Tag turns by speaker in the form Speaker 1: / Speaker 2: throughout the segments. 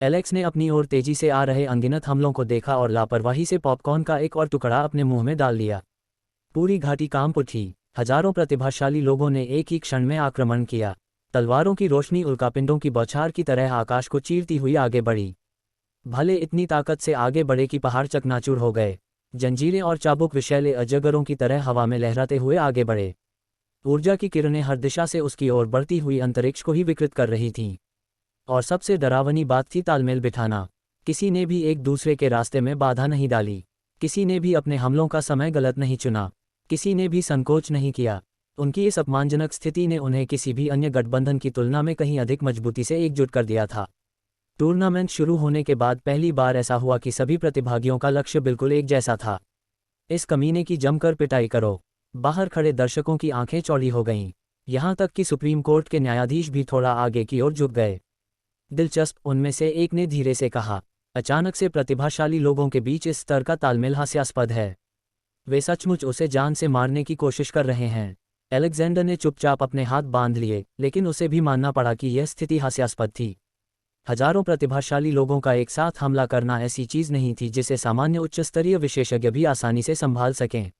Speaker 1: Alex ने अपनी ओर तेजी से आ रहे अनगिनत हमलों को देखा और लापरवाही से पॉपकॉर्न का एक और टुकड़ा अपने मुंह में डाल लिया। पूरी घाटी कांप उठी। हजारों प्रतिभाशाली लोगों ने एक ही क्षण में आक्रमण किया। तलवारों की रोशनी उल्कापिंडों की बौछार की तरह आकाश को चीरती हुई आगे बढ़ी। भले इतनी ताकत से आगे बढ़े कि पहाड़ चकनाचूर हो गए। जंजीरें और चाबुक विषैले अजगरों की तरह हवा में लहराते हुए आगे बढ़े। ऊर्जा की किरणें हर दिशा से उसकी ओर बढ़ती हुई अंतरिक्ष को ही विकृत कर रही थीं। और सबसे डरावनी बात थी तालमेल बिठाना। किसी ने भी एक दूसरे के रास्ते में बाधा नहीं डाली। किसी ने भी अपने हमलों का समय गलत नहीं चुना। किसी ने भी संकोच नहीं किया। उनकी इस अपमानजनक स्थिति ने उन्हें किसी भी अन्य गठबंधन की तुलना में कहीं अधिक मजबूती से एकजुट कर दिया था। टूर्नामेंट शुरू होने के बाद पहली बार ऐसा हुआ कि सभी प्रतिभागियों का लक्ष्य बिल्कुल एक जैसा था। इस कमीने की जमकर पिटाई करो। बाहर खड़े दर्शकों की आंखें चौड़ी हो गईं। यहां तक कि सुप्रीम कोर्ट के न्यायाधीश भी थोड़ा आगे की ओर झुक गए। दिलचस्प, उनमें से एक ने धीरे से कहा। अचानक से प्रतिभाशाली लोगों के बीच इस स्तर का तालमेल हास्यास्पद है। वे सचमुच उसे जान से मारने की कोशिश कर रहे हैं। अलेक्जेंडर ने चुपचाप अपने हाथ बांध लिए, लेकिन उसे भी मानना पड़ा कि यह स्थिति हास्यास्पद थी। हजारों प्रतिभाशाली लोगों का एक साथ हमला करना ऐसी चीज नहीं थी जिसे सामान्य उच्च स्तरीय विशेषज्ञ भी आसानी से संभाल सकें।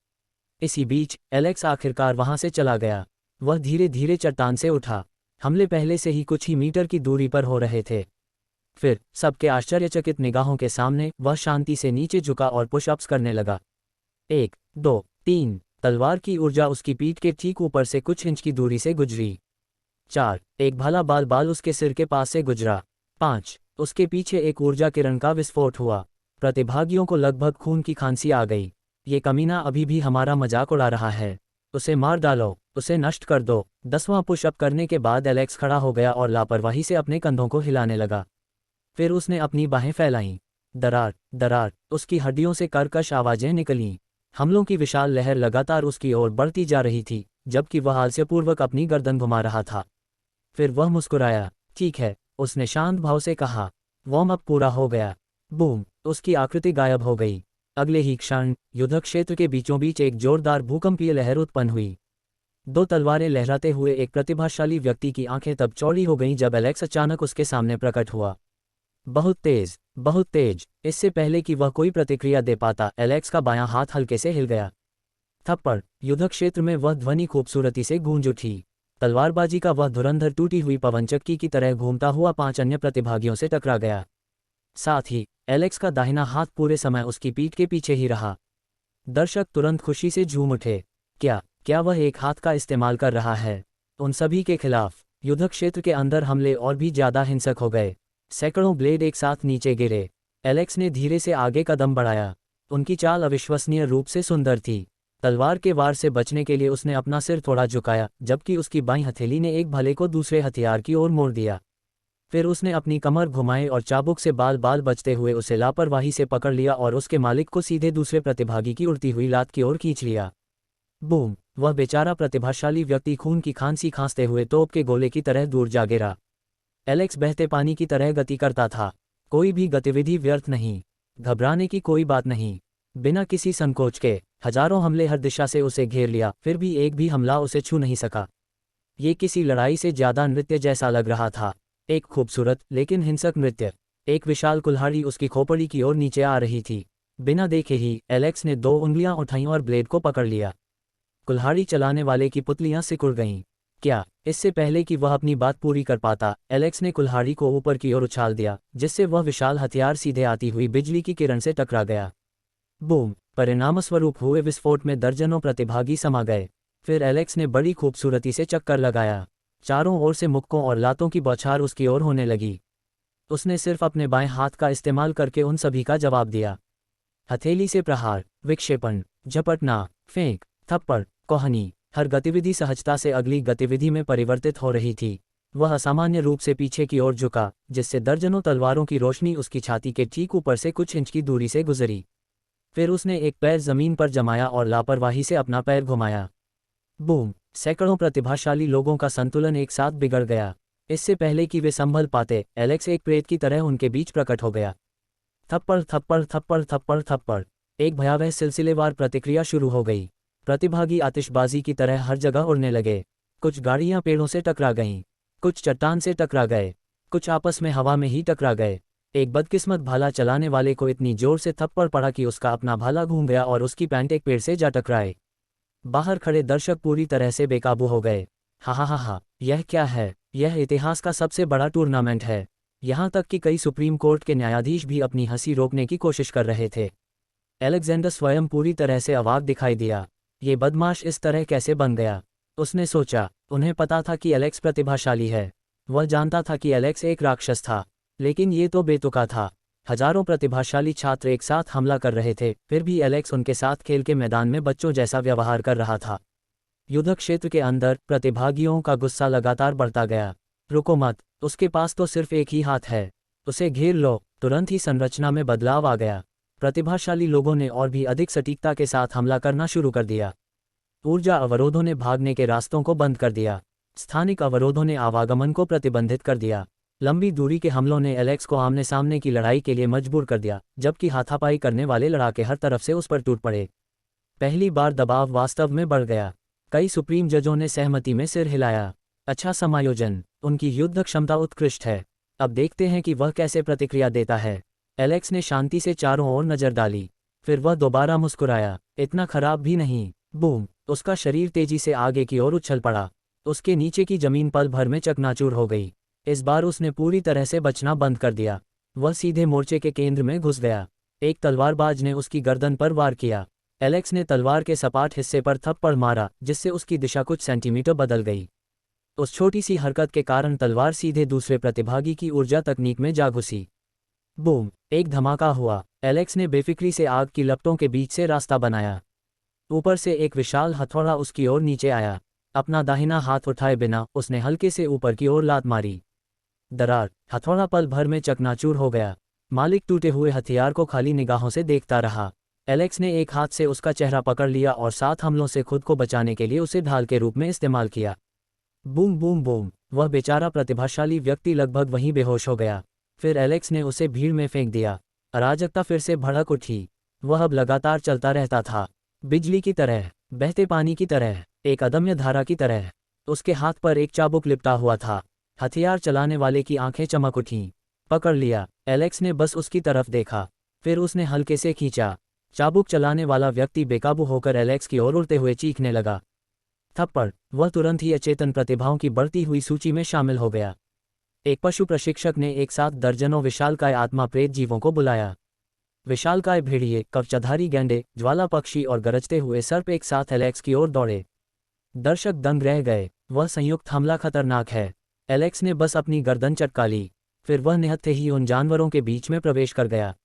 Speaker 1: इसी बीच एलेक्स आखिरकार वहां से चला गया। वह धीरे धीरे चट्टान से उठा। हमले पहले से ही कुछ ही मीटर की दूरी पर हो रहे थे। फिर सबके आश्चर्यचकित निगाहों के सामने वह शांति से नीचे झुका और पुशअप्स करने लगा। 1, 2, 3। तलवार की ऊर्जा उसकी पीठ के ठीक ऊपर से कुछ इंच की दूरी से गुजरी। 4, एक भाला बाल उसके सिर के पास से गुजरा। 5, उसके पीछे एक ऊर्जा किरण का विस्फोट हुआ। प्रतिभागियों को लगभग खून की खांसी आ गई। ये कमीना अभी भी हमारा मजाक उड़ा रहा है। उसे मार डालो, उसे नष्ट कर दो। 10वां पुशअप करने के बाद एलेक्स खड़ा हो गया और लापरवाही से अपने कंधों को हिलाने लगा। फिर उसने अपनी बाहें फैलाईं। दरार दरार, उसकी हड्डियों से कर्कश आवाजें निकलीं। हमलों की विशाल लहर लगातार उसकी ओर बढ़ती जा रही थी, जबकि वह आलस्यपूर्वक अपनी गर्दन घुमा रहा था। फिर वह मुस्कुराया। ठीक है, उसने शांत भाव से कहा। वार्म अप पूरा हो गया। बूम, उसकी आकृति गायब हो गई। अगले ही क्षण युद्ध क्षेत्र के बीचों बीच एक जोरदार भूकंपीय लहर उत्पन्न हुई। 2 तलवारें लहराते हुए एक प्रतिभाशाली व्यक्ति की आंखें तब चौड़ी हो गईं जब एलेक्स अचानक उसके सामने प्रकट हुआ। बहुत तेज, बहुत तेज। इससे पहले कि वह कोई प्रतिक्रिया दे पाता, एलेक्स का बायां हाथ हल्के से हिल गया। थप्पड़। युद्ध क्षेत्र में वह ध्वनि खूबसूरती से गूंज उठी। तलवारबाजी का वह धुरंधर टूटी हुई पवनचक्की की तरह घूमता हुआ 5 अन्य प्रतिभागियों से टकरा गया। साथ ही एलेक्स का दाहिना हाथ पूरे समय उसकी पीठ के पीछे ही रहा। दर्शक तुरंत खुशी से झूम उठे। क्या वह एक हाथ का इस्तेमाल कर रहा है? उन सभी के खिलाफ युद्ध क्षेत्र के अंदर हमले और भी ज्यादा हिंसक हो गए। सैकड़ों ब्लेड एक साथ नीचे गिरे। एलेक्स ने धीरे से आगे कदम बढ़ाया। उनकी चाल अविश्वसनीय रूप से सुंदर थी। तलवार के वार से बचने के लिए उसने अपना सिर थोड़ा झुकाया, जबकि उसकी बाईं हथेली ने एक भले को दूसरे हथियार की ओर मोड़ दिया। फिर उसने अपनी कमर घुमाई और चाबुक से बाल बचते हुए उसे लापरवाही से पकड़ लिया और उसके मालिक को सीधे दूसरे प्रतिभागी की उड़ती हुई लात की ओर खींच लिया। बूम, वह बेचारा प्रतिभाशाली व्यक्ति खून की खांसी खांसते हुए तोप के गोले की तरह दूर जा गिरा। एलेक्स बहते पानी की तरह गति करता था। कोई भी गतिविधि व्यर्थ नहीं। घबराने की कोई बात नहीं। बिना किसी संकोच के हजारों हमले हर दिशा से उसे घेर लिया, फिर भी एक भी हमला उसे छू नहीं सका। ये किसी लड़ाई से ज्यादा नृत्य जैसा लग रहा था। एक खूबसूरत लेकिन हिंसक नृत्य। एक विशाल कुल्हाड़ी उसकी खोपड़ी की ओर नीचे आ रही थी। बिना देखे ही एलेक्स ने 2 उंगलियां उठाईं और ब्लेड को पकड़ लिया। कुल्हाड़ी चलाने वाले की पुतलियां सिकुड़ गईं। क्या? इससे पहले कि वह अपनी बात पूरी कर पाता, एलेक्स ने कुल्हाड़ी को ऊपर की ओर उछाल दिया, जिससे वह विशाल हथियार सीधे आती हुई बिजली की किरण से टकरा गया। बूम, परिणामस्वरूप हुए विस्फोट में दर्जनों प्रतिभागी समा गए। फिर एलेक्स ने बड़ी खूबसूरती से चक्कर लगाया। चारों ओर से मुक्कों और लातों की बौछार उसकी ओर होने लगी। उसने सिर्फ अपने बाएं हाथ का इस्तेमाल करके उन सभी का जवाब दिया। हथेली से प्रहार, विक्षेपण, झपटना, फेंक, थप्पड़, कोहनी, हर गतिविधि सहजता से अगली गतिविधि में परिवर्तित हो रही थी। वह असामान्य रूप से पीछे की ओर झुका, जिससे दर्जनों तलवारों की रोशनी उसकी छाती के ठीक ऊपर से कुछ इंच की दूरी से गुजरी। फिर उसने एक पैर जमीन पर जमाया और लापरवाही से अपना पैर घुमाया। बूम, सैकड़ों प्रतिभाशाली लोगों का संतुलन एक साथ बिगड़ गया। इससे पहले कि वे संभल पाते, एलेक्स एक प्रेत की तरह उनके बीच प्रकट हो गया। थप्पड़ थप्पड़ थप्पड़ थप्पड़ थप्पड़, एक भयावह सिलसिलेवार प्रतिक्रिया शुरू हो गई। प्रतिभागी आतिशबाजी की तरह हर जगह उड़ने लगे। कुछ गाड़ियां पेड़ों से टकरा गईं, कुछ चट्टान से टकरा गए, कुछ आपस में हवा में ही टकरा गए। एक बदकिस्मत भाला चलाने वाले को इतनी जोर से थप्पड़ पड़ा कि उसका अपना भाला घूम गया और उसकी पैंट एक पेड़ से जा टकराए। बाहर खड़े दर्शक पूरी तरह से बेकाबू हो गए। हा हा हा हा, यह क्या है? यह इतिहास का सबसे बड़ा टूर्नामेंट है। यहाँ तक कि कई सुप्रीम कोर्ट के न्यायाधीश भी अपनी हंसी रोकने की कोशिश कर रहे थे। अलेक्जेंडर स्वयं पूरी तरह से अवाक दिखाई दिया। ये बदमाश इस तरह कैसे बन गया? उसने सोचा। उन्हें पता था कि एलेक्स प्रतिभाशाली है। वह जानता था कि एलेक्स एक राक्षस था, लेकिन ये तो बेतुका था। हजारों प्रतिभाशाली छात्र एक साथ हमला कर रहे थे, फिर भी एलेक्स उनके साथ खेल के मैदान में बच्चों जैसा व्यवहार कर रहा था। युद्ध क्षेत्र के अंदर प्रतिभागियों का गुस्सा लगातार बढ़ता गया। रुको मत, उसके पास तो सिर्फ एक ही हाथ है, उसे घेर लो। तुरंत ही संरचना में बदलाव आ गया। प्रतिभाशाली लोगों ने और भी अधिक सटीकता के साथ हमला करना शुरू कर दिया। ऊर्जा अवरोधों ने भागने के रास्तों को बंद कर दिया। स्थानिक अवरोधों ने आवागमन को प्रतिबंधित कर दिया। लंबी दूरी के हमलों ने एलेक्स को आमने सामने की लड़ाई के लिए मजबूर कर दिया, जबकि हाथापाई करने वाले लड़ाके हर तरफ से उस पर टूट पड़े। पहली बार दबाव वास्तव में बढ़ गया। कई सुप्रीम जजों ने सहमति में सिर हिलाया। अच्छा समायोजन, उनकी युद्ध क्षमता उत्कृष्ट है। अब देखते हैं कि वह कैसे प्रतिक्रिया देता है। एलेक्स ने शांति से चारों ओर नजर डाली। फिर वह दोबारा मुस्कुराया। इतना खराब भी नहीं। बूम! उसका शरीर तेजी से आगे की ओर उछल पड़ा। उसके नीचे की जमीन पल भर में चकनाचूर हो गई। इस बार उसने पूरी तरह से बचना बंद कर दिया। वह सीधे मोर्चे के केंद्र में घुस गया। एक तलवारबाज ने उसकी गर्दन पर वार किया। एलेक्स ने तलवार के सपाट हिस्से पर थप्पड़ मारा, जिससे उसकी दिशा कुछ सेंटीमीटर बदल गई। उस छोटी सी हरकत के कारण तलवार सीधे दूसरे प्रतिभागी की ऊर्जा तकनीक में जा घुसी। बूम! एक धमाका हुआ। एलेक्स ने बेफिक्री से आग की लपटों के बीच से रास्ता बनाया। ऊपर से एक विशाल हथौड़ा उसकी ओर नीचे आया। अपना दाहिना हाथ उठाए बिना उसने हल्के से ऊपर की ओर लात मारी। दरार! हथौड़ा पल भर में चकनाचूर हो गया। मालिक टूटे हुए हथियार को खाली निगाहों से देखता रहा। एलेक्स ने एक हाथ से उसका चेहरा पकड़ लिया और 7 हमलों से खुद को बचाने के लिए उसे ढाल के रूप में इस्तेमाल किया। Boom boom boom! वह बेचारा प्रतिभाशाली व्यक्ति लगभग वहीं बेहोश हो गया। फिर एलेक्स ने उसे भीड़ में फेंक दिया। अराजकता फिर से भड़क उठी। वह अब लगातार चलता रहता था, बिजली की तरह, बहते पानी की तरह, एक अदम्य धारा की तरह। उसके हाथ पर एक चाबुक लिपटा हुआ था। हथियार चलाने वाले की आंखें चमक उठीं। पकड़ लिया। एलेक्स ने बस उसकी तरफ देखा। फिर उसने हल्के से खींचा। चाबुक चलाने वाला व्यक्ति बेकाबू होकर एलेक्स की ओर उड़ते हुए चीखने लगा। थप्पड़! वह तुरंत ही अचेतन प्रतिभाओं की बढ़ती हुई सूची में शामिल हो गया। एक पशु प्रशिक्षक ने एक साथ दर्जनों विशालकाय आत्मा प्रेत जीवों को बुलाया। विशालकाय भेड़िए, कवचाधारी गैंडे, ज्वाला पक्षी और गरजते हुए सर्प एक साथ एलेक्स की ओर दौड़े। दर्शक दंग रह गए। वह संयुक्त हमला खतरनाक है। एलेक्स ने बस अपनी गर्दन चटका ली। फिर वह निहत्थे ही उन जानवरों के बीच में प्रवेश कर गया।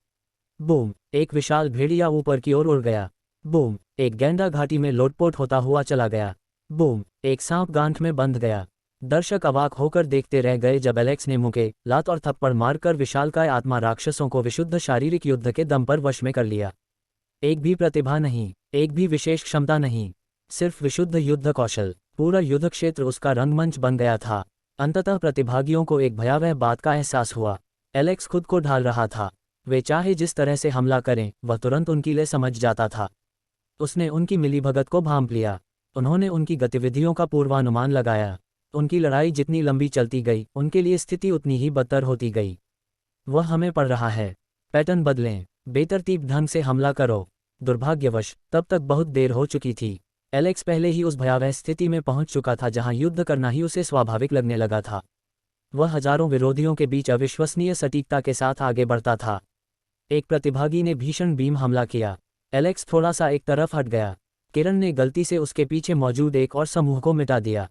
Speaker 1: बूम! एक विशाल भेड़िया ऊपर की ओर उड़ गया। बूम! एक गैंडा घाटी में लोटपोट होता हुआ चला गया। बूम! एक सांप गांठ में बंध गया। दर्शक अवाक होकर देखते रह गए जब एलेक्स ने मुक्के, लात और थप्पड़ मारकर विशालकाय आत्मा राक्षसों को विशुद्ध शारीरिक युद्ध के दम पर वश में कर लिया। एक भी प्रतिभा नहीं, एक भी विशेष क्षमता नहीं, सिर्फ विशुद्ध युद्ध कौशल। पूरा युद्ध क्षेत्र उसका रंगमंच बन गया था। अंततः प्रतिभागियों को एक भयावह बात का एहसास हुआ। एलेक्स खुद को ढाल रहा था। वे चाहे जिस तरह से हमला करें, वह तुरंत उनकी ले समझ जाता था। उसने उनकी मिलीभगत को भांप लिया। उन्होंने उनकी गतिविधियों का पूर्वानुमान लगाया। उनकी लड़ाई जितनी लंबी चलती गई, उनके लिए स्थिति उतनी ही बदतर होती गई। वह हमें पड़ रहा है। पैटर्न बदलें, बेतरतीब ढंग से हमला करो। दुर्भाग्यवश तब तक बहुत देर हो चुकी थी। एलेक्स पहले ही उस भयावह स्थिति में पहुंच चुका था जहां युद्ध करना ही उसे स्वाभाविक लगने लगा था। वह हजारों विरोधियों के बीच अविश्वसनीय सटीकता के साथ आगे बढ़ता था। एक प्रतिभागी ने भीषण बीम हमला किया। एलेक्स थोड़ा सा एक तरफ हट गया। किरण ने गलती से उसके पीछे मौजूद एक और समूह को मिटा दिया।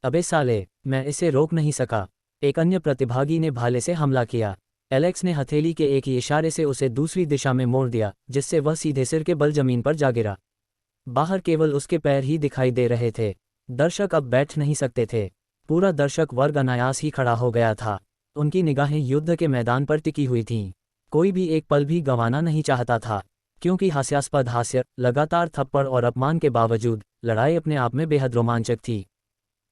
Speaker 1: अबे साले, मैं इसे रोक नहीं सका। एक अन्य प्रतिभागी ने भाले से हमला किया। एलेक्स ने हथेली के एक ही इशारे से उसे दूसरी दिशा में मोड़ दिया, जिससे वह सीधे सिर के बल जमीन पर जा गिरा। बाहर केवल उसके पैर ही दिखाई दे रहे थे। दर्शक अब बैठ नहीं सकते थे। पूरा दर्शक वर्ग अनायास ही खड़ा हो गया था। उनकी निगाहें युद्ध के मैदान पर टिकी हुई थीं। कोई भी एक पल भी गंवाना नहीं चाहता था, क्योंकि हास्यास्पद हास्य, लगातार थप्पड़ और अपमान के बावजूद लड़ाई अपने आप में बेहद रोमांचक थी।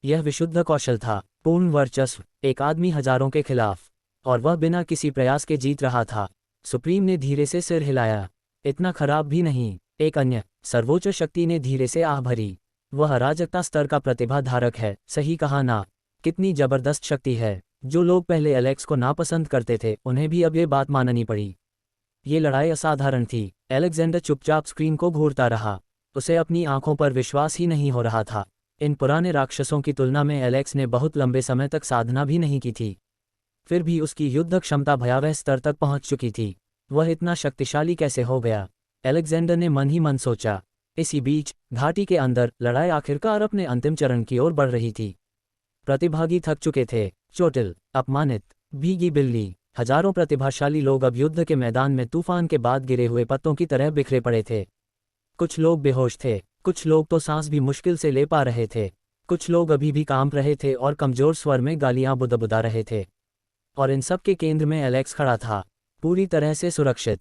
Speaker 1: यह विशुद्ध कौशल था, पूर्ण वर्चस्व, एक आदमी हजारों के खिलाफ, और वह बिना किसी प्रयास के जीत रहा था। सुप्रीम ने धीरे से सिर हिलाया। इतना खराब भी नहीं। एक अन्य सर्वोच्च शक्ति ने धीरे से आह भरी। वह अराजकता स्तर का प्रतिभा धारक है, सही कहा ना? कितनी जबरदस्त शक्ति है। जो लोग पहले एलेक्स को नापसंद करते थे उन्हें भी अब ये बात माननी पड़ी। ये लड़ाई असाधारण थी। अलेक्जेंडर चुपचाप स्क्रीन को घूरता रहा। उसे अपनी आंखों पर विश्वास ही नहीं हो रहा था। इन पुराने राक्षसों की तुलना में एलेक्स ने बहुत लंबे समय तक साधना भी नहीं की थी, फिर भी उसकी युद्ध क्षमता भयावह स्तर तक पहुंच चुकी थी। वह इतना शक्तिशाली कैसे हो गया? अलेक्जेंडर ने मन ही मन सोचा। इसी बीच घाटी के अंदर लड़ाई आखिरकार अपने अंतिम चरण की ओर बढ़ रही थी। प्रतिभागी थक चुके थे, चोटिल, अपमानित, भीगी बिल्ली। हजारों प्रतिभाशाली लोग अब युद्ध के मैदान में तूफान के बाद गिरे हुए पत्तों की तरह बिखरे पड़े थे। कुछ लोग बेहोश थे, कुछ लोग तो सांस भी मुश्किल से ले पा रहे थे, कुछ लोग अभी भी कांप रहे थे और कमजोर स्वर में गालियां बुदबुदा रहे थे। और इन सब के केंद्र में एलेक्स खड़ा था, पूरी तरह से सुरक्षित,